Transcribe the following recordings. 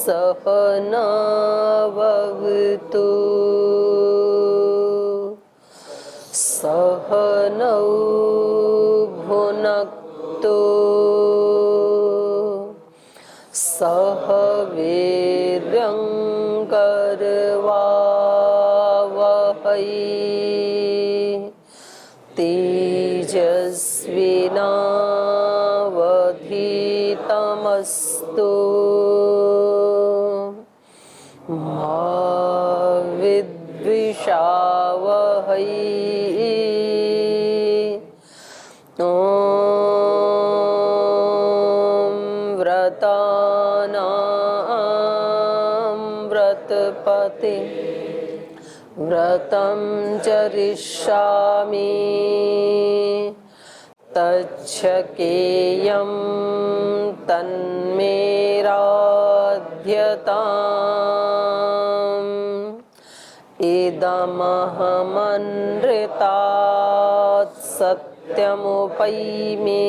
सहनाववतु सहनौ भुनक्तु सह वीर्यं करवावहै तेजस्विनावधीतमस्तु मा विद्विषावहै। व्रतपते व्रतं चरिष्यामि तच्छकेयं तन्मे राध्यताम् इदमहमनृतात् सत्यमुपैमि।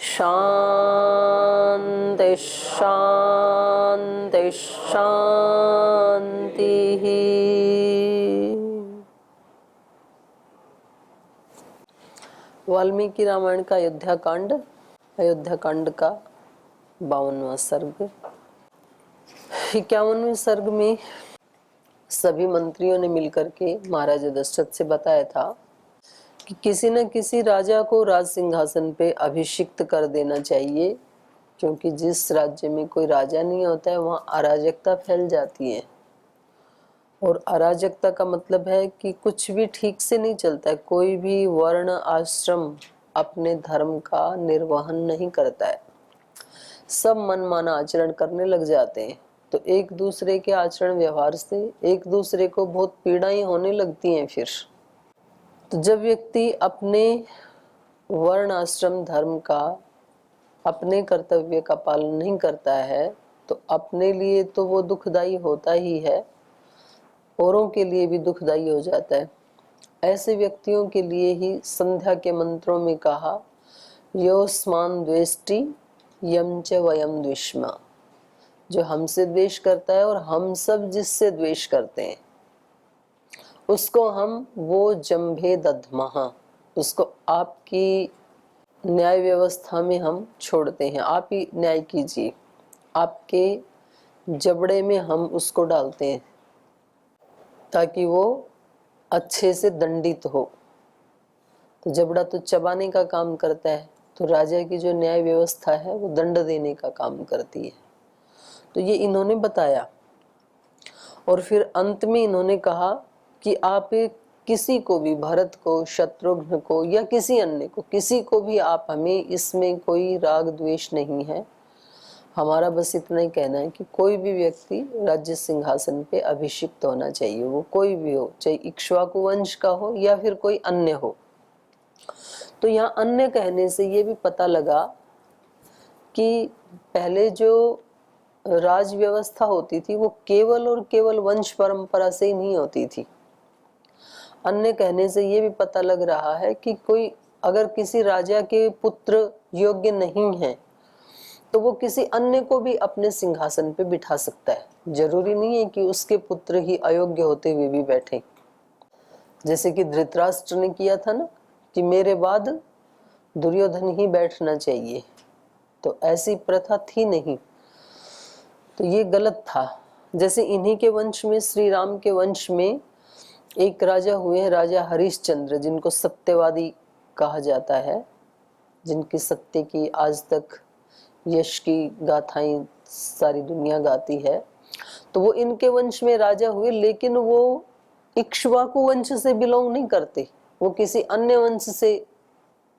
शांति शांति शांति। वाल्मीकि रामायण का अयोध्या कांड का 52वां सर्ग। 51वें सर्ग में सभी मंत्रियों ने मिलकर के महाराज दशरथ से बताया था कि किसी न किसी राजा को राज सिंहासन पे अभिषिक्त कर देना चाहिए, क्योंकि जिस राज्य में कोई राजा नहीं होता है वहाँ अराजकता फैल जाती है। और अराजकता का मतलब है कि कुछ भी ठीक से नहीं चलता है, कोई भी वर्ण आश्रम अपने धर्म का निर्वहन नहीं करता है, सब मनमाना आचरण करने लग जाते हैं। तो एक दूसरे के आचरण व्यवहार से एक दूसरे को बहुत पीड़ाएं होने लगती हैं। फिर तो जब व्यक्ति अपने वर्ण आश्रम धर्म का, अपने कर्तव्य का पालन नहीं करता है तो अपने लिए तो वो दुखदाई होता ही है, औरों के लिए भी दुखदाई हो जाता है। ऐसे व्यक्तियों के लिए ही संध्या के मंत्रों में कहा, योस्मान द्वेष्टि यम च वयम द्विष्मा। जो हमसे द्वेष करता है और हम सब जिससे द्वेष करते हैं उसको हम वो जम्भे दधमः, उसको आपकी न्याय व्यवस्था में हम छोड़ते हैं, आप ही न्याय कीजिए, आपके जबड़े में हम उसको डालते हैं ताकि वो अच्छे से दंडित हो। तो जबड़ा तो चबाने का काम करता है, तो राजा की जो न्याय व्यवस्था है वो दंड देने का काम करती है। तो ये इन्होंने बताया। और फिर अंत में इन्होंने कहा कि आप किसी को भी, भरत को, शत्रुघ्न को या किसी अन्य को, किसी को भी आप, हमें इसमें कोई राग द्वेष नहीं है। हमारा बस इतना ही कहना है कि कोई भी व्यक्ति राज्य सिंहासन पे अभिषिक्त होना चाहिए, वो कोई भी हो, चाहे इक्ष्वाकु वंश का हो या फिर कोई अन्य हो। तो यहाँ अन्य कहने से ये भी पता लगा कि पहले जो राज व्यवस्था होती थी वो केवल और केवल वंश परंपरा से ही नहीं होती थी। अन्य कहने से ये भी पता लग रहा है कि कोई अगर किसी राजा के पुत्र योग्य नहीं है तो वो किसी अन्य को भी अपने सिंहासन पे बिठा सकता है। जरूरी नहीं है कि उसके पुत्र ही अयोग्य होते हुए भी बैठे, जैसे कि धृतराष्ट्र ने किया था ना कि मेरे बाद दुर्योधन ही बैठना चाहिए। तो ऐसी प्रथा थी नहीं, तो ये गलत था। जैसे इन्हीं के वंश में, श्री राम के वंश में एक राजा हुए हैं, राजा हरिश्चंद्र, जिनको सत्यवादी कहा जाता है, जिनकी सत्य की आज तक यश की गाथाएं सारी दुनिया गाती है। तो वो इनके वंश में राजा हुए, लेकिन वो इक्ष्वाकु वंश से बिलोंग नहीं करते, वो किसी अन्य वंश से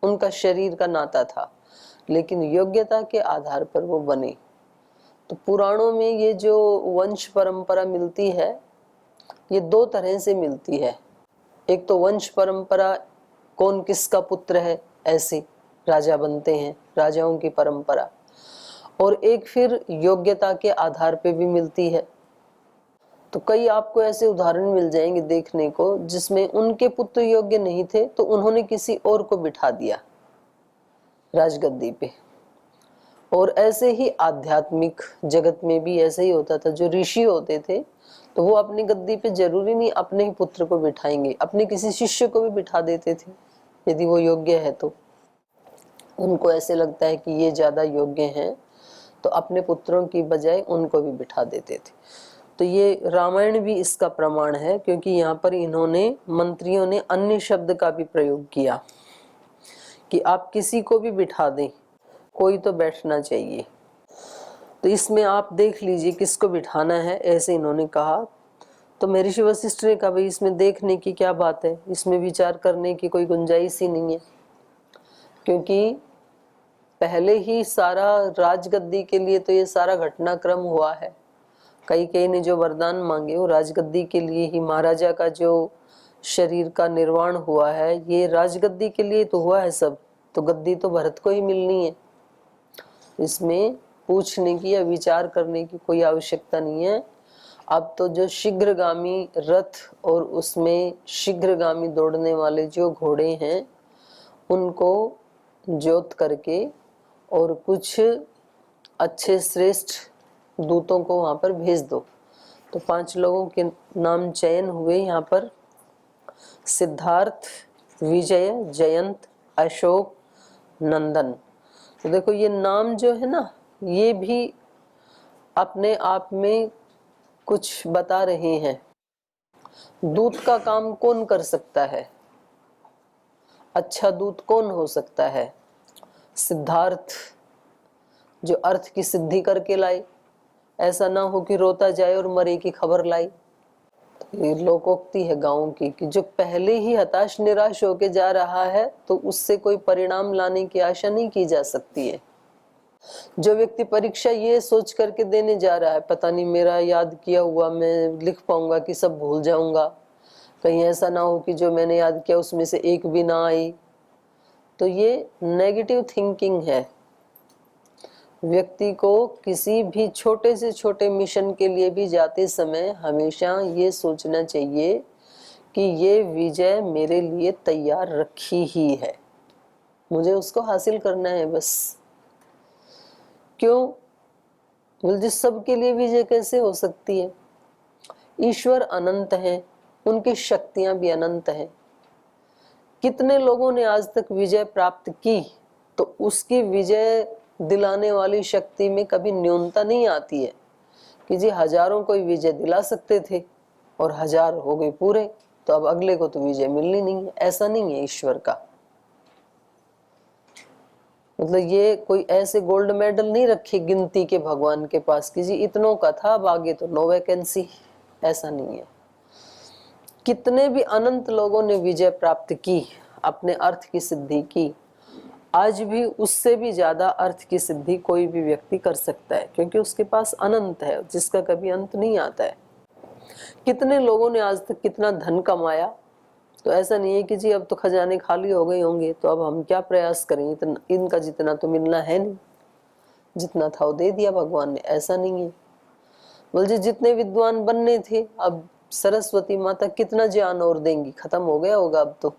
उनका शरीर का नाता था, लेकिन योग्यता के आधार पर वो बने। तो पुराणों में ये जो वंश परंपरा मिलती है ये दो तरह से मिलती है। एक तो वंश परंपरा, कौन किसका पुत्र है ऐसे राजा बनते हैं, राजाओं की परंपरा। और एक फिर योग्यता के आधार पे भी मिलती है। तो कई आपको ऐसे उदाहरण मिल जाएंगे देखने को जिसमें उनके पुत्र योग्य नहीं थे तो उन्होंने किसी और को बिठा दिया राजगद्दी पे। और ऐसे ही आध्यात्मिक जगत में भी ऐसे ही होता था। जो ऋषि होते थे तो वो अपनी गद्दी पे जरूरी नहीं अपने ही पुत्र को बिठाएंगे, अपने किसी शिष्य को भी बिठा देते थे यदि वो योग्य है तो। उनको ऐसे लगता है कि ये ज्यादा योग्य हैं तो अपने पुत्रों की बजाय उनको भी बिठा देते थे। तो ये रामायण भी इसका प्रमाण है, क्योंकि यहाँ पर इन्होंने मंत्रियों ने अन्य शब्द का भी प्रयोग किया कि आप किसी को भी बिठा दें, कोई तो बैठना चाहिए। तो इसमें आप देख लीजिए किसको बिठाना है, ऐसे इन्होंने कहा। तो महर्षि वशिष्ठ ने कहा भाई इसमें देखने की क्या बात है, इसमें विचार करने की कोई गुंजाइश ही नहीं है, क्योंकि पहले ही सारा राजगद्दी के लिए तो ये सारा घटनाक्रम हुआ है। कई ने जो वरदान मांगे वो राजगद्दी के लिए ही, महाराजा का जो शरीर का निर्वाण हुआ है ये राजगद्दी के लिए तो हुआ है सब, तो गद्दी तो भरत को ही मिलनी है। इसमें पूछने की या विचार करने की कोई आवश्यकता नहीं है। अब तो जो शीघ्रगामी रथ और उसमें शीघ्रगामी दौड़ने वाले जो घोड़े हैं उनको जोत करके और कुछ अच्छे श्रेष्ठ दूतों को वहां पर भेज दो। तो 5 लोगों के नाम चयन हुए यहाँ पर, सिद्धार्थ, विजय, जयंत, अशोक, नंदन। तो देखो ये नाम जो है ना ये भी अपने आप में कुछ बता रहे हैं। दूत का काम कौन कर सकता है, अच्छा दूत कौन हो सकता है? सिद्धार्थ जो अर्थ की सिद्धि करके लाए, ऐसा ना हो कि रोता जाए और मरे की खबर लाई। ये लोकोक्ति है गांव की कि जो पहले ही हताश निराश होके जा रहा है तो उससे कोई परिणाम लाने की आशा नहीं की जा सकती है। जो व्यक्ति परीक्षा ये सोच करके देने जा रहा है पता नहीं मेरा याद किया हुआ मैं लिख पाऊंगा कि सब भूल जाऊंगा, कहीं ऐसा ना हो कि जो मैंने याद किया उसमें से एक भी ना आई, तो ये नेगेटिव थिंकिंग है। व्यक्ति को किसी भी छोटे से छोटे मिशन के लिए भी जाते समय हमेशा ये सोचना चाहिए कि ये विजय मेरे लिए तैयार रखी ही है, मुझे उसको हासिल करना है बस। क्यों बोल, सबके लिए विजय कैसे हो सकती है? ईश्वर अनंत है, उनकी शक्तियां भी अनंत हैं। कितने लोगों ने आज तक विजय प्राप्त की तो उसकी विजय दिलाने वाली शक्ति में कभी न्यूनता नहीं आती है कि जी हजारों को विजय दिला सकते थे और 1000 हो गए पूरे तो अब अगले को तो विजय मिलनी नहीं है। ऐसा नहीं है ईश्वर का। मतलब ये कोई ऐसे गोल्ड मेडल नहीं रखी गिनती के भगवान के पास कि जी इतनों का था अब आगे तो नो वैकेंसी, ऐसा नहीं है। कितने भी अनंत लोगों ने विजय प्राप्त की, अपने अर्थ की सिद्धि की, आज भी उससे भी ज्यादा अर्थ की सिद्धि कोई भी व्यक्ति कर सकता है क्योंकि उसके पास अनंत है जिसका कभी अंत नहीं आता है। कितने लोगों ने आज तक कितना धन कमाया, तो ऐसा नहीं है कि जी अब तो खजाने खाली हो गए होंगे तो अब हम क्या प्रयास करें, इतना इनका जितना तो मिलना है नहीं, जितना था वो दे दिया भगवान ने, ऐसा नहीं है। बोल जितने विद्वान बनने थे अब सरस्वती माता कितना ज्ञान और देंगी, खत्म हो गया होगा अब तो,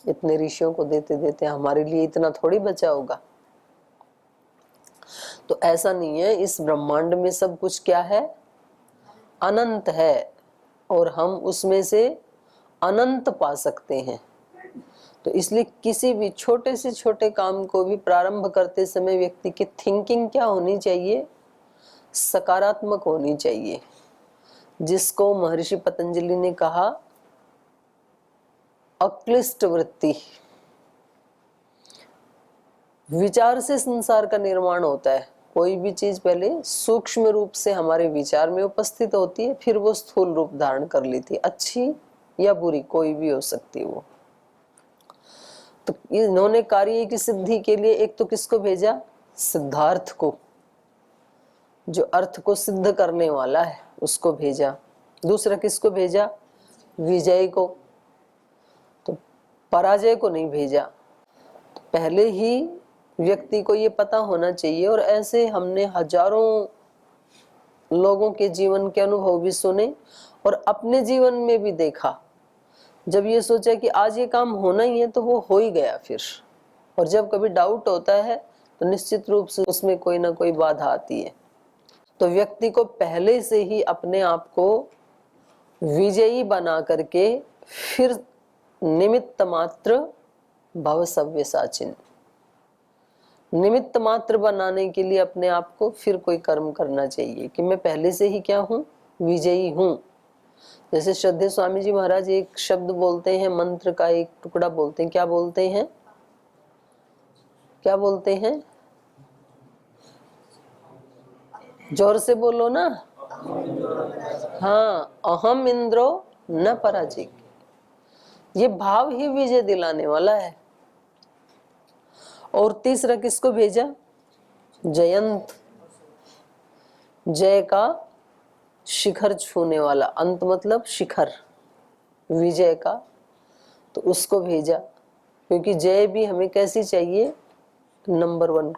इतने ऋषियों को देते देते हमारे लिए इतना थोड़ी बचा होगा। तो ऐसा नहीं है, इस ब्रह्मांड में सब कुछ क्या है, अनंत है और हम उसमें से अनंत पा सकते हैं। तो इसलिए किसी भी छोटे से छोटे काम को भी प्रारंभ करते समय व्यक्ति की थिंकिंग क्या होनी चाहिए, सकारात्मक होनी चाहिए, जिसको महर्षि पतंजलि ने कहा अक्लिष्ट वृत्ति। विचार से संसार का निर्माण होता है। कोई भी चीज पहले सूक्ष्म रूप से हमारे विचार में उपस्थित होती है, फिर वो स्थूल रूप धारण कर लेती है, अच्छी या बुरी कोई भी हो सकती है वो। तो इन्होंने कार्य की सिद्धि के लिए एक तो किसको भेजा, सिद्धार्थ को, जो अर्थ को सिद्ध करने वाला है उसको भेजा। दूसरा किसको भेजा, विजय को, तो पराजय को नहीं भेजा। तो पहले ही व्यक्ति को ये पता होना चाहिए। और ऐसे हमने हजारों लोगों के जीवन के अनुभव भी सुने और अपने जीवन में भी देखा। जब ये सोचा कि आज ये काम होना ही है तो वो हो ही गया फिर। और जब कभी डाउट होता है तो निश्चित रूप से उसमें कोई ना कोई बाधा आती है। तो व्यक्ति को पहले से ही अपने आप को विजयी बना करके फिर निमित्त मात्र भव सव्यसाचिन, निमित्त मात्र बनाने के लिए अपने आप को फिर कोई कर्म करना चाहिए कि मैं पहले से ही क्या हूँ, विजयी हूँ। जैसे श्रद्धेय स्वामी जी महाराज एक शब्द बोलते हैं, मंत्र का एक टुकड़ा बोलते हैं। क्या बोलते हैं? क्या बोलते हैं? जोर से बोलो ना। हाँ, अहम इंद्रो न पराजित। ये भाव ही विजय दिलाने वाला है। और तीसरा किसको भेजा? जयंत, जय का शिखर छूने वाला। अंत मतलब शिखर, विजय का, तो उसको भेजा। क्योंकि जय भी हमें कैसी चाहिए? नंबर 1,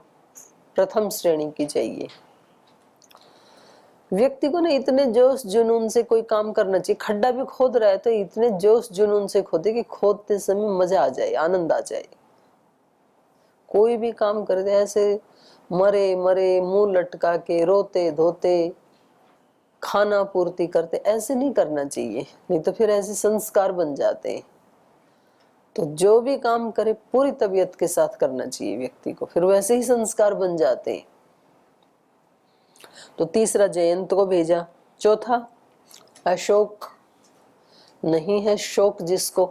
प्रथम श्रेणी की चाहिए। व्यक्ति को ना इतने जोश जुनून से कोई काम करना चाहिए। खड्डा भी खोद रहा है तो इतने जोश जुनून से खोदे कि खोदते समय मजा आ जाए, आनंद आ जाए। कोई भी काम कर दे ऐसे मरे मरे मुंह लटका के रोते धोते खाना पूर्ति करते, ऐसे नहीं करना चाहिए। नहीं तो फिर ऐसे संस्कार बन जाते हैं। तो जो भी काम करे पूरी तबीयत के साथ करना चाहिए व्यक्ति को, फिर वैसे ही संस्कार बन जाते हैं। तो तीसरा जयंत को भेजा। चौथा अशोक, नहीं है शोक जिसको,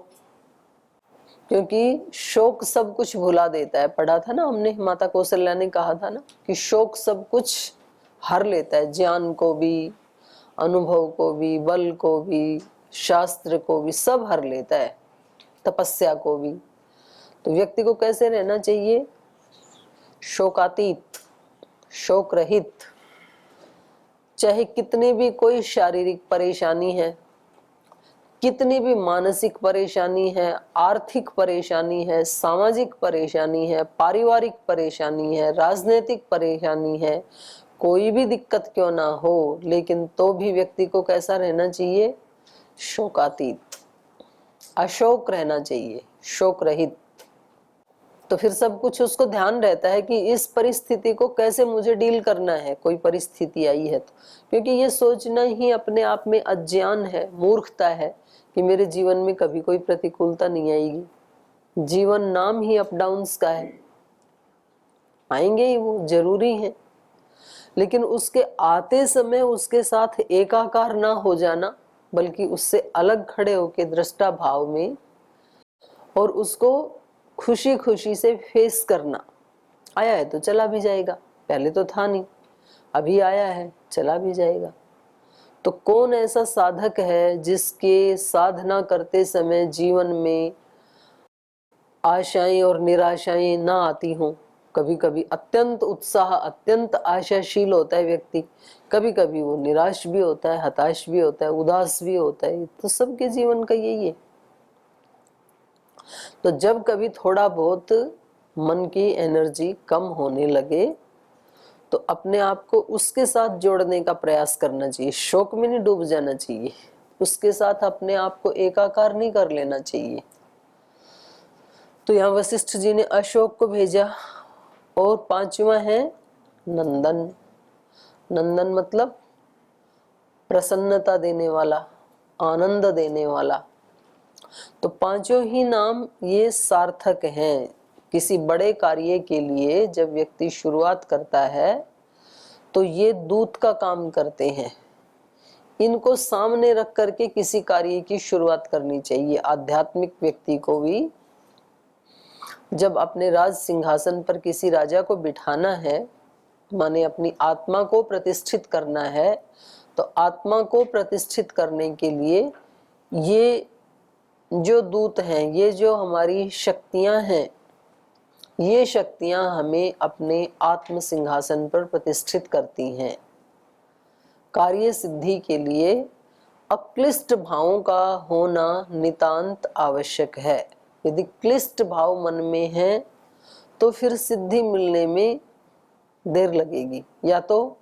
क्योंकि शोक सब कुछ भुला देता है। पढ़ा था ना हमने, माता कौशल्या ने कहा था ना कि शोक सब कुछ हर लेता है, ज्ञान को भी, अनुभव को भी, बल को भी, शास्त्र को भी, सब हर लेता है, तपस्या को भी। तो व्यक्ति को कैसे रहना चाहिए? शोकातीत, शोक रहित। चाहे कितनी भी कोई शारीरिक परेशानी है, कितनी भी मानसिक परेशानी है, आर्थिक परेशानी है, सामाजिक परेशानी है, पारिवारिक परेशानी है, राजनीतिक परेशानी है, कोई भी दिक्कत क्यों ना हो, लेकिन तो भी व्यक्ति को कैसा रहना चाहिए? शोकातीत, अशोक रहना चाहिए, शोक रहित। तो फिर सब कुछ उसको ध्यान रहता है कि इस परिस्थिति को कैसे मुझे डील करना है। कोई परिस्थिति आई है तो, क्योंकि ये सोचना ही अपने आप में अज्ञान है, मूर्खता है कि मेरे जीवन में कभी कोई प्रतिकूलता नहीं आएगी। जीवन नाम ही अप डाउन्स का है, आएंगे ही, वो जरूरी है। लेकिन उसके आते समय उसके साथ एकाकार ना हो जाना, बल्कि उससे अलग खड़े होके दृष्टा भाव में और उसको खुशी खुशी से फेस करना। आया है तो चला भी जाएगा, पहले तो था नहीं, अभी आया है, चला भी जाएगा। तो कौन ऐसा साधक है जिसके साधना करते समय जीवन में आशाएं और निराशाएं ना आती हों? कभी कभी अत्यंत उत्साह, अत्यंत आशाशील होता है व्यक्ति, कभी कभी वो निराश भी होता है, हताश भी होता है, उदास भी होता है। तो सबके जीवन का यही है। तो जब कभी थोड़ा बहुत मन की एनर्जी कम होने लगे तो अपने आप को उसके साथ जोड़ने का प्रयास करना चाहिए। शोक में नहीं डूब जाना चाहिए, उसके साथ अपने आप को एकाकार नहीं कर लेना चाहिए। तो यहाँ वशिष्ठ जी ने अशोक को भेजा। और पांचवा है नंदन। नंदन मतलब प्रसन्नता देने वाला, आनंद देने वाला। तो पांचों ही नाम ये सार्थक हैं। किसी बड़े कार्य के लिए जब व्यक्ति शुरुआत करता है तो ये दूत का काम करते हैं। इनको सामने रख करके किसी कार्य की शुरुआत करनी चाहिए। आध्यात्मिक व्यक्ति को भी जब अपने राज सिंहासन पर किसी राजा को बिठाना है, माने अपनी आत्मा को प्रतिष्ठित करना है, तो आत्मा को प्रतिष्ठित करने के लिए ये जो दूत हैं, ये जो हमारी शक्तियां हैं, ये शक्तियां हमें अपने आत्म सिंहासन पर प्रतिष्ठित करती हैं। कार्य सिद्धि के लिए अक्लिष्ट भावों का होना नितांत आवश्यक है। यदि क्लिष्ट भाव मन में है तो फिर सिद्धि मिलने में देर लगेगी। या तो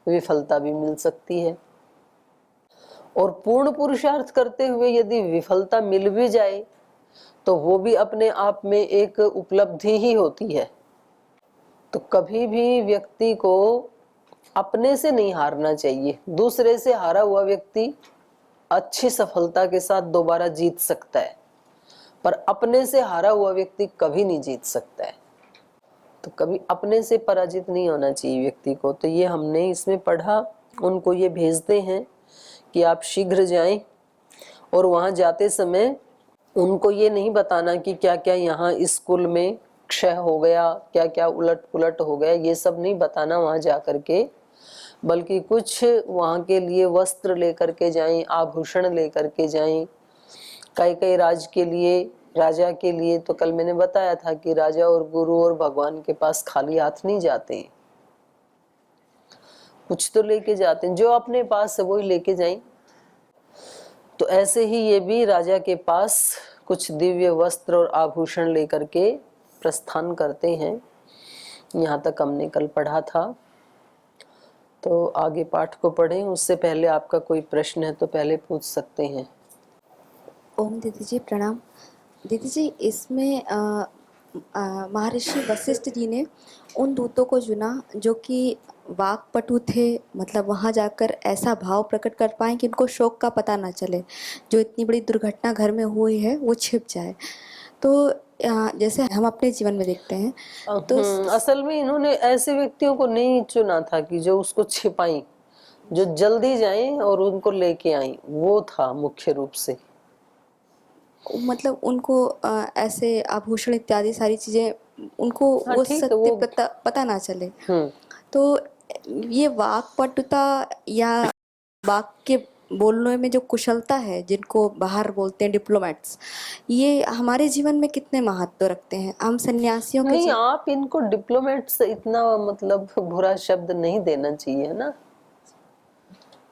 विफलता भी मिल सकती है। और पूर्ण पुरुषार्थ करते हुए यदि विफलता मिल भी जाए तो वो भी अपने आप में एक उपलब्धि ही होती है। तो कभी भी व्यक्ति को अपने से नहीं हारना चाहिए। दूसरे से हारा हुआ व्यक्ति अच्छी सफलता के साथ दोबारा जीत सकता है, पर अपने से हारा हुआ व्यक्ति कभी नहीं जीत सकता है। तो कभी अपने से पराजित नहीं होना चाहिए व्यक्ति को। तो ये हमने इसमें पढ़ा। उनको ये भेजते हैं कि आप शीघ्र जाएं, और वहां जाते समय उनको ये नहीं बताना कि क्या क्या यहाँ स्कूल में क्षय हो गया, क्या क्या उलट पुलट हो गया, ये सब नहीं बताना वहां जा करके, बल्कि कुछ वहां के लिए वस्त्र लेकर के जाएं, आभूषण लेकर के जाएं। कई कई राजा के लिए तो कल मैंने बताया था कि राजा और गुरु और भगवान के पास खाली हाथ नहीं जाते, कुछ तो लेके जाते हैं। जो अपने पास है वही लेके जाएं। तो ऐसे ही ये भी राजा के पास कुछ दिव्य वस्त्र और आभूषण लेकर के प्रस्थान करते हैं। यहाँ तक हमने कल पढ़ा था। तो आगे पाठ को पढ़ें, उससे पहले आपका कोई प्रश्न है तो पहले पूछ सकते हैं। ओम दीदी जी प्रणाम। दीदी जी, इसमें महर्षि वशिष्ठ जी ने उन दूतों को चुना जो कि वाक्पटु थे, मतलब वहाँ जाकर ऐसा भाव प्रकट कर पाए कि उनको शोक का पता ना चले, जो इतनी बड़ी दुर्घटना घर में हुई है वो छिप जाए। तो जैसे हम अपने जीवन में देखते हैं तो असल में इन्होंने ऐसे व्यक्तियों को नहीं चुना था कि जो उसको छिपाई, जो जल्दी जाएं और उनको लेके आई, वो था मुख्य रूप से। मतलब उनको ऐसे आभूषण इत्यादि सारी चीजें उनको हाँ वो ठीक है, सत्य वो पता ना चले। तो ये वाक्पटुता या वाक के बोलने में जो कुशलता है, जिनको बाहर बोलते हैं डिप्लोमेट्स, ये हमारे जीवन में कितने महत्व रखते हैं? हम सन्यासियों के नहीं, आप इनको डिप्लोमेट्स इतना मतलब बुरा शब्द नहीं देना चाहिए ना।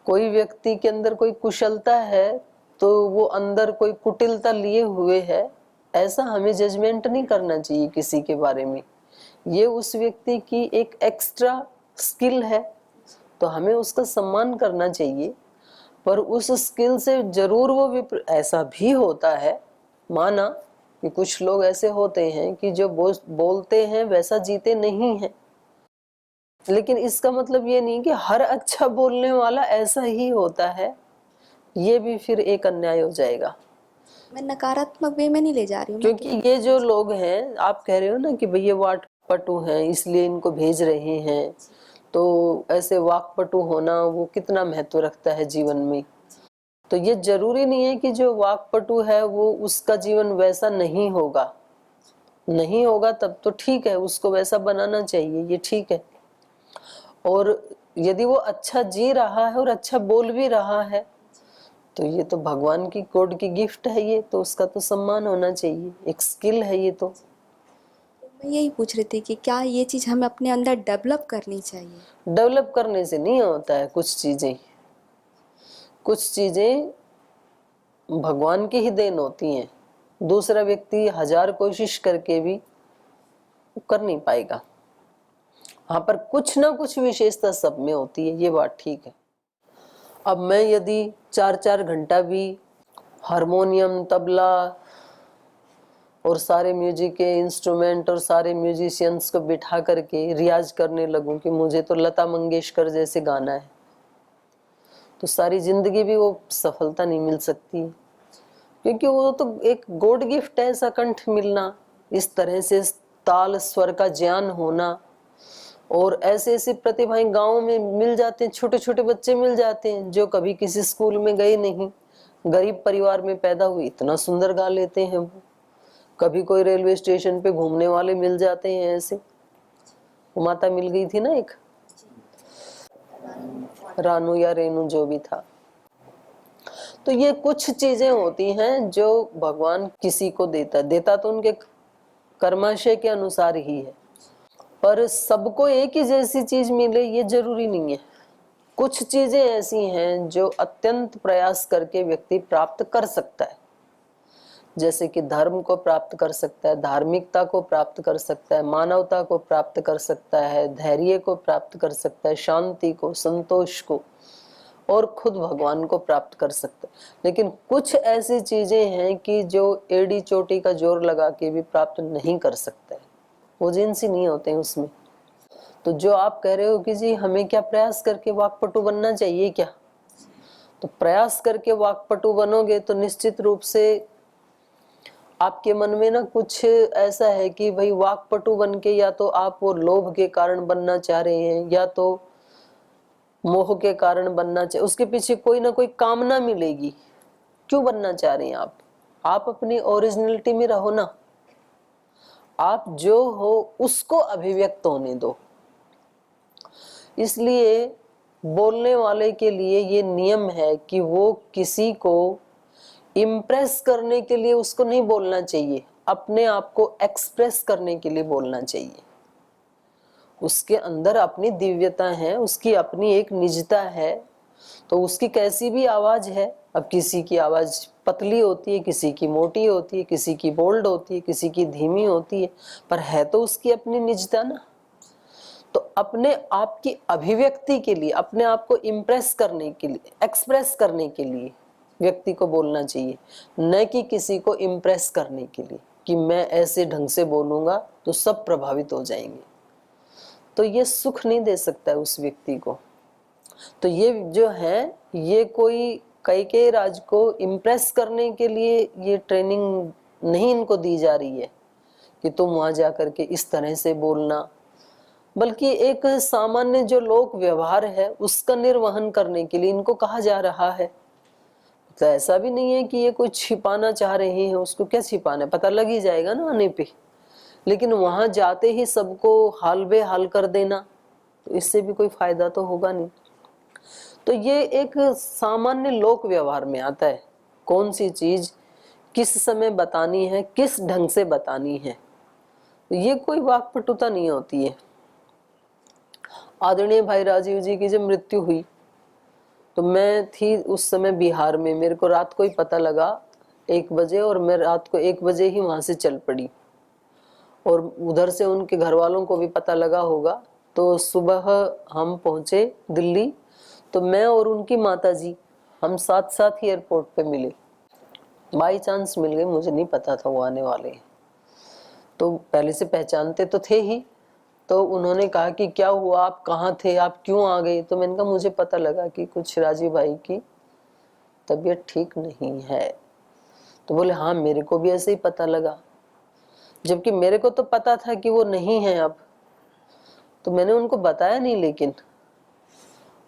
कोई व्यक्ति के अंदर कोई कुशलता है तो वो अंदर कोई कुटिलता लिए हुए है, ऐसा हमें जजमेंट नहीं करना चाहिए किसी के बारे में। ये उस व्यक्ति की एक एक्स्ट्रा स्किल है तो हमें उसका सम्मान करना चाहिए। पर उस स्किल से जरूर वो ऐसा भी होता है, माना कि कुछ लोग ऐसे होते हैं कि जो बोलते हैं वैसा जीते नहीं है, लेकिन इसका मतलब ये नहीं कि हर अच्छा बोलने वाला ऐसा ही होता है। ये भी फिर एक अन्याय हो जाएगा। मैं नकारात्मक वे में नहीं ले जा रही हूँ, क्योंकि ये जो लोग हैं, आप कह रहे हो ना कि भैया वाक्पटु हैं इसलिए इनको भेज रहे हैं, तो ऐसे वाक्पटु होना वो कितना महत्व रखता है जीवन में। तो ये जरूरी नहीं है कि जो वाक्पटु है वो उसका जीवन वैसा नहीं होगा। नहीं होगा तब तो ठीक है, उसको वैसा बनाना चाहिए, ये ठीक है। और यदि वो अच्छा जी रहा है और अच्छा बोल भी रहा है तो ये तो भगवान की कोड की गिफ्ट है, ये तो उसका तो सम्मान होना चाहिए, एक स्किल है ये तो। मैं यही पूछ रही थी कि क्या ये चीज़ हमें अपने अंदर डेवलप करनी चाहिए? डेवलप करने से नहीं होता है। कुछ चीजें भगवान की ही देन होती हैं, दूसरा व्यक्ति 1000 कोशिश करके भी कर नहीं पाएगा। हाँ, पर कुछ ना कुछ विशेषता सब में होती है, ये बात ठीक है। अब मैं यदि 4-4 घंटा भी हारमोनियम, तबला और सारे म्यूजिक के इंस्ट्रूमेंट और सारे म्यूजिशियंस को बिठा करके रियाज करने लगूं कि मुझे तो लता मंगेशकर जैसे गाना है, तो सारी जिंदगी भी वो सफलता नहीं मिल सकती, क्योंकि वो तो एक गॉड गिफ्ट है ऐसा कंठ मिलना, इस तरह से ताल स्वर का ज्ञान होना। और ऐसे ऐसे प्रतिभाएं गाँव में मिल जाते हैं, छोटे छोटे बच्चे मिल जाते हैं जो कभी किसी स्कूल में गए नहीं, गरीब परिवार में पैदा हुए, इतना सुंदर गा लेते हैं वो। कभी कोई रेलवे स्टेशन पे घूमने वाले मिल जाते हैं ऐसे। वो माता मिल गई थी ना एक, रानू या रेनू जो भी था। तो ये कुछ चीजें होती हैं जो भगवान किसी को देता तो उनके कर्माशय के अनुसार ही है, पर सबको एक ही जैसी चीज मिले ये जरूरी नहीं है। कुछ चीजें ऐसी हैं जो अत्यंत प्रयास करके व्यक्ति प्राप्त कर सकता है, जैसे कि धर्म को प्राप्त कर सकता है, धार्मिकता को प्राप्त कर सकता है, मानवता को प्राप्त कर सकता है, धैर्य को प्राप्त कर सकता है, शांति को, संतोष को, और खुद भगवान को प्राप्त कर सकते हैं। लेकिन कुछ ऐसी चीजें हैं कि जो एड़ी चोटी का जोर लगा के भी प्राप्त नहीं कर सकता है, वो जिनसी नहीं होते हैं उसमें। तो जो आप कह रहे हो कि जी हमें क्या प्रयास करके वाक्पटु बनना चाहिए क्या, तो प्रयास करके वाक्पटु बनोगे तो निश्चित रूप से आपके मन में ना कुछ ऐसा है कि भाई वाक्पटु बन के या तो आप वो लोभ के कारण बनना चाह रहे हैं, या तो मोह के कारण बनना चाहिए, उसके पीछे कोई ना कोई कामना मिलेगी। क्यों बनना चाह रहे हैं आप अपनी ओरिजिनलिटी में रहो ना, आप जो हो उसको अभिव्यक्त होने दो। इसलिए बोलने वाले के लिए ये नियम है कि वो किसी को इम्प्रेस करने के लिए उसको नहीं बोलना चाहिए, अपने आप को एक्सप्रेस करने के लिए बोलना चाहिए। उसके अंदर अपनी दिव्यता है, उसकी अपनी एक निजता है, तो उसकी कैसी भी आवाज है। अब किसी की आवाज पतली होती है, किसी की मोटी होती है, किसी की बोल्ड होती है, किसी की धीमी होती है, पर है तो उसकी अपनी निजता ना। तो अपने आप की अभिव्यक्ति के लिए, अपने आप को इम्प्रेस करने के लिए, एक्सप्रेस करने के लिए व्यक्ति को बोलना चाहिए, न कि किसी को इम्प्रेस करने के लिए कि मैं ऐसे ढंग से बोलूंगा तो सब प्रभावित हो जाएंगे। तो ये सुख नहीं दे सकता है उस व्यक्ति को। तो ये जो है, ये कोई कैकेयी राज को इम्प्रेस करने के लिए ये ट्रेनिंग नहीं इनको दी जा रही है कि तुम वहां जाकर के इस तरह से बोलना, बल्कि एक सामान्य जो लोक व्यवहार है उसका निर्वहन करने के लिए इनको कहा जा रहा है। तो ऐसा भी नहीं है कि ये कोई छिपाना चाह रहे हैं, उसको क्या छिपाना है, पता लग ही जाएगा ना आने पे। लेकिन वहां जाते ही सबको हाल बेहाल कर देना, तो इससे भी कोई फायदा तो होगा नहीं। तो ये एक सामान्य लोक व्यवहार में आता है, कौन सी चीज किस समय बतानी है, किस ढंग से बतानी है। तो ये कोई वाक्पटुता नहीं होती है। आदरणीय भाई राजीव जी की जब मृत्यु हुई तो मैं थी उस समय बिहार में, मेरे को रात को ही पता लगा 1 बजे, और मैं रात को 1 बजे ही वहां से चल पड़ी, और उधर से उनके घर वालों को भी पता लगा होगा। तो सुबह हम पहुंचे दिल्ली, तो मैं और उनकी माताजी हम साथ साथ ही एयरपोर्ट पे मिले, बाई चांस मिल गए, मुझे नहीं पता था वो आने वाले हैं। तो पहले से पहचानते तो थे ही। तो उन्होंने कहा कि क्या हुआ, आप कहाँ थे, आप क्यों आ गए। तो मैंने कहा मुझे पता लगा कि कुछ राजीव भाई की तबीयत ठीक नहीं है। तो बोले हाँ मेरे को भी ऐसे ही पता लगा, जबकि मेरे को तो पता था कि वो नहीं है अब। तो मैंने उनको बताया नहीं, लेकिन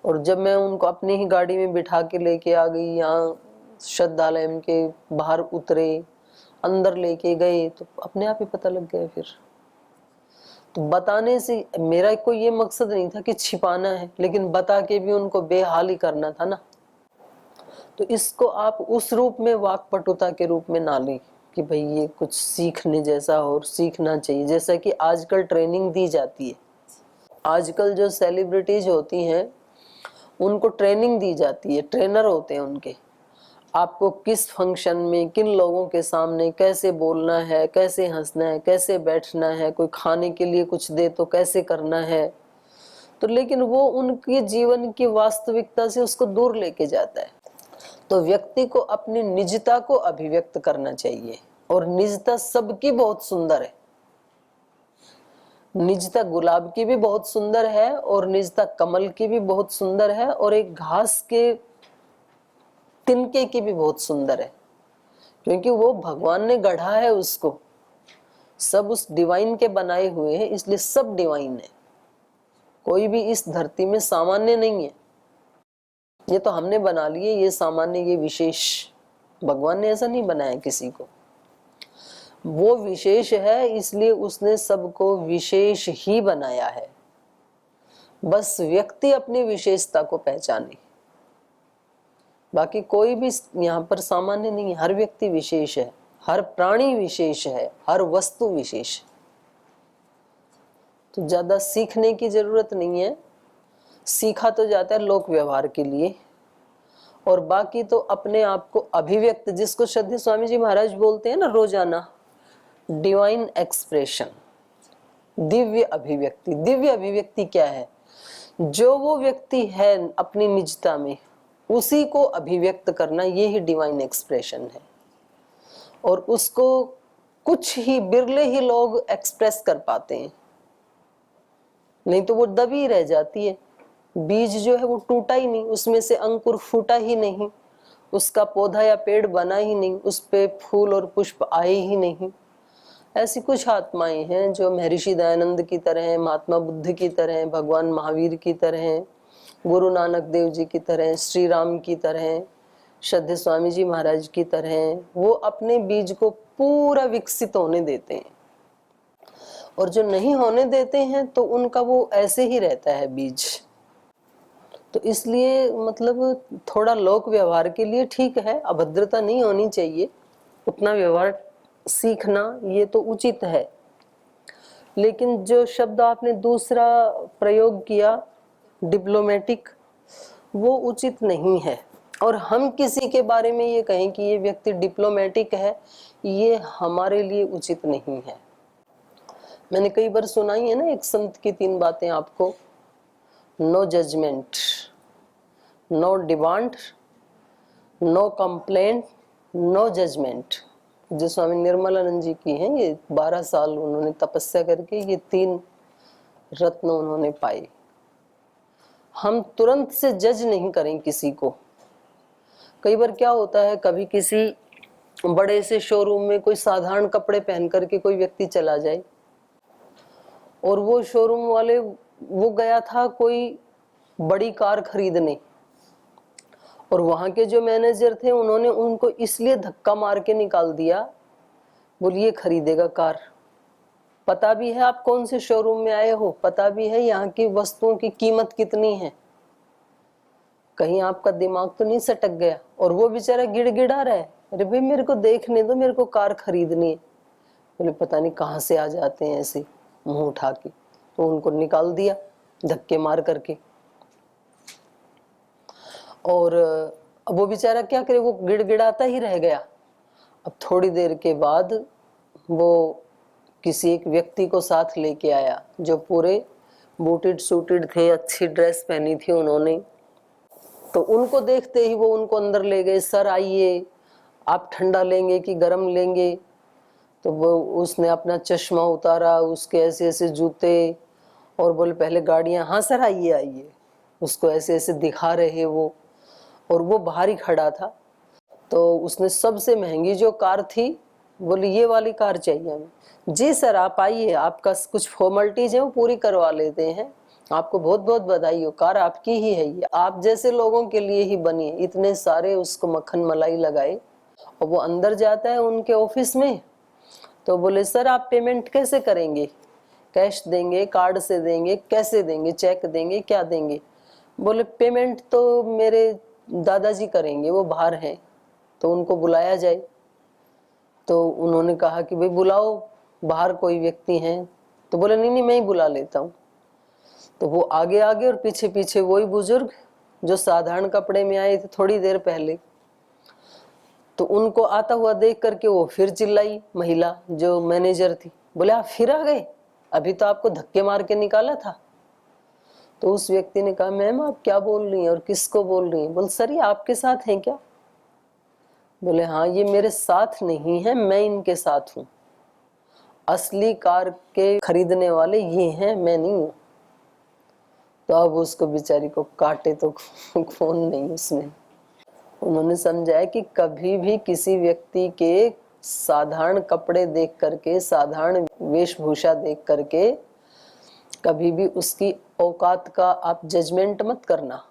और जब मैं उनको अपनी ही गाड़ी में बिठा के लेके आ गई, यहाँ श्रद्धालय के बाहर उतरे, अंदर लेके गए, तो अपने आप ही पता लग गया फिर। तो बताने से मेरा कोई ये मकसद नहीं था कि छिपाना है, लेकिन बता के भी उनको बेहाल ही करना था ना। तो इसको आप उस रूप में वाक्पटुता के रूप में ना लें कि भाई ये कुछ सीखने जैसा और सीखना चाहिए, जैसा कि आजकल ट्रेनिंग दी जाती है। आजकल जो सेलिब्रिटीज होती हैं उनको ट्रेनिंग दी जाती है, ट्रेनर होते हैं उनके, आपको किस फंक्शन में किन लोगों के सामने कैसे बोलना है, कैसे हंसना है, कैसे बैठना है, कोई खाने के लिए कुछ दे तो कैसे करना है। तो लेकिन वो उनके जीवन की वास्तविकता से उसको दूर लेके जाता है। तो व्यक्ति को अपनी निजता को अभिव्यक्त करना चाहिए, और निजता सबकी बहुत सुंदर है। निजता गुलाब की भी बहुत सुंदर है, और निजता कमल की भी बहुत सुंदर है, और एक घास के तिनके की भी बहुत सुंदर है, क्योंकि वो भगवान ने गढ़ा है उसको, सब उस डिवाइन के बनाए हुए हैं, इसलिए सब डिवाइन है। कोई भी इस धरती में सामान्य नहीं है। ये तो हमने बना लिए ये सामान्य, ये विशेष। भगवान ने ऐसा नहीं बनाया किसी को, वो विशेष है, इसलिए उसने सबको विशेष ही बनाया है। बस व्यक्ति अपनी विशेषता को पहचाने, बाकी कोई भी यहाँ पर सामान्य नहीं है। हर व्यक्ति विशेष है, हर प्राणी विशेष है, हर वस्तु विशेष है। तो ज्यादा सीखने की जरूरत नहीं है। सीखा तो जाता है लोक व्यवहार के लिए, और बाकी तो अपने आप को अभिव्यक्त, जिसको श्रद्धेय स्वामी जी महाराज बोलते हैं ना रोजाना, डिवाइन एक्सप्रेशन, दिव्य अभिव्यक्ति। दिव्य अभिव्यक्ति क्या है? जो वो व्यक्ति है अपनी निजता में, उसी को अभिव्यक्त करना, ये ही डिवाइन एक्सप्रेशन है। और उसको कुछ ही बिरले ही लोग एक्सप्रेस कर पाते हैं, नहीं तो वो दबी रह जाती है। बीज जो है वो टूटा ही नहीं, उसमें से अंकुर फूटा ही नहीं, उसका पौधा या पेड़ बना ही नहीं, उस पे फूल और पुष्प आए ही नहीं। ऐसी कुछ आत्माएं हैं जो महर्षि दयानंद की तरह, महात्मा बुद्ध की तरह, भगवान महावीर की तरह, गुरु नानक देव जी की तरह, श्री राम की तरह, श्रद्धेय स्वामी जी महाराज की तरह, वो अपने बीज को पूरा विकसित होने देते हैं। और जो नहीं होने देते हैं तो उनका वो ऐसे ही रहता है बीज। तो इसलिए मतलब थोड़ा लोक व्यवहार के लिए ठीक है, अभद्रता नहीं होनी चाहिए, उतना व्यवहार सीखना ये तो उचित है। लेकिन जो शब्द आपने दूसरा प्रयोग किया, डिप्लोमेटिक, वो उचित नहीं है। और हम किसी के बारे में ये कहें कि ये व्यक्ति डिप्लोमेटिक है, ये हमारे लिए उचित नहीं है। मैंने कई बार सुनाई है ना एक संत की 3 बातें आपको: no judgement, no demand, no complaint, no judgement. जो स्वामी निर्मलानंद जी की हैं, ये 12 साल उन्होंने तपस्या करके ये 3 रत्न उन्होंने पाए। हम तुरंत से जज नहीं करें किसी को। कई बार क्या होता है, कभी किसी बड़े से शोरूम में कोई साधारण कपड़े पहन करके कोई व्यक्ति चला जाए, और वो शोरूम वाले, वो गया था कोई बड़ी कार खरीदने, और वहां के जो मैनेजर थे उन्होंने उनको इसलिए धक्का मार के निकाल दिया, बोलिए खरीदेगा कार, पता भी है आप कौन से शोरूम में आए हो, पता भी है यहाँ की वस्तुओं की कीमत कितनी है, कहीं आपका दिमाग तो नहीं सटक गया। और वो बेचारा गिड़गिड़ा रहा है, अरे भाई मेरे को देखने दो, मेरे को कार खरीदनी है। बोले पता नहीं कहाँ से आ जाते हैं ऐसे मुंह उठा के, तो उनको निकाल दिया धक्के मार करके। और अब वो बेचारा क्या करे, वो गिड़गिड़ाता ही रह गया। अब थोड़ी देर के बाद वो किसी एक व्यक्ति को साथ लेके आया जो पूरे बूटेड सूटेड थे, अच्छी ड्रेस पहनी थी उन्होंने। तो उनको देखते ही वो उनको अंदर ले गए, सर आइए, आप ठंडा लेंगे कि गरम लेंगे? तो वो उसने अपना चश्मा उतारा, उसके ऐसे ऐसे जूते, और बोले पहले गाड़ियां, हाँ सर आइए आइए, उसको ऐसे ऐसे दिखा रहे वो। और वो बाहर ही खड़ा था, तो उसने सबसे महंगी जो कार थी, बोली ये वाली कार चाहिए हमें। जी सर आप आइए, आपका कुछ फॉर्मेलिटीज है वो पूरी करवा लेते हैं, आपको बहुत बहुत बधाई हो, कार आपकी ही है, ये आप जैसे लोगों के लिए ही बनी है। इतने सारे उसको मक्खन मलाई लगाए। और वो अंदर जाता है उनके ऑफिस में, तो बोले सर आप पेमेंट कैसे करेंगे, कैश देंगे, कार्ड से देंगे, कैसे देंगे, चेक देंगे, क्या देंगे? बोले पेमेंट तो मेरे दादाजी करेंगे, वो बाहर हैं, तो उनको बुलाया जाए। तो उन्होंने कहा कि भाई बुलाओ, बाहर कोई व्यक्ति हैं। तो बोले नहीं नहीं मैं ही बुला लेता हूँ। तो वो आगे आगे और पीछे पीछे वही बुजुर्ग जो साधारण कपड़े में आए थे थोड़ी देर पहले। तो उनको आता हुआ देख करके वो फिर चिल्लाई, महिला जो मैनेजर थी, बोले आप फिर आ गए, अभी तो आपको धक्के मार के निकाला था। तो उस व्यक्ति ने कहा मैम आप क्या बोल रही हैं और किसको बोल रही हैं? बोल सर ये आपके साथ हैं क्या? बोले हाँ ये मेरे साथ नहीं है, मैं इनके साथ हूँ, असली कार के खरीदने वाले ये हैं, मैं नहीं हूँ। तो अब उसको बेचारी को काटे तो फोन नहीं उसमें। उन्होंने समझाया कि कभी भी किसी व्यक्ति के साधारण कपड़े देख करके, साधारण वेशभूषा देख करके कभी भी उसकी औकात का आप जजमेंट मत करना।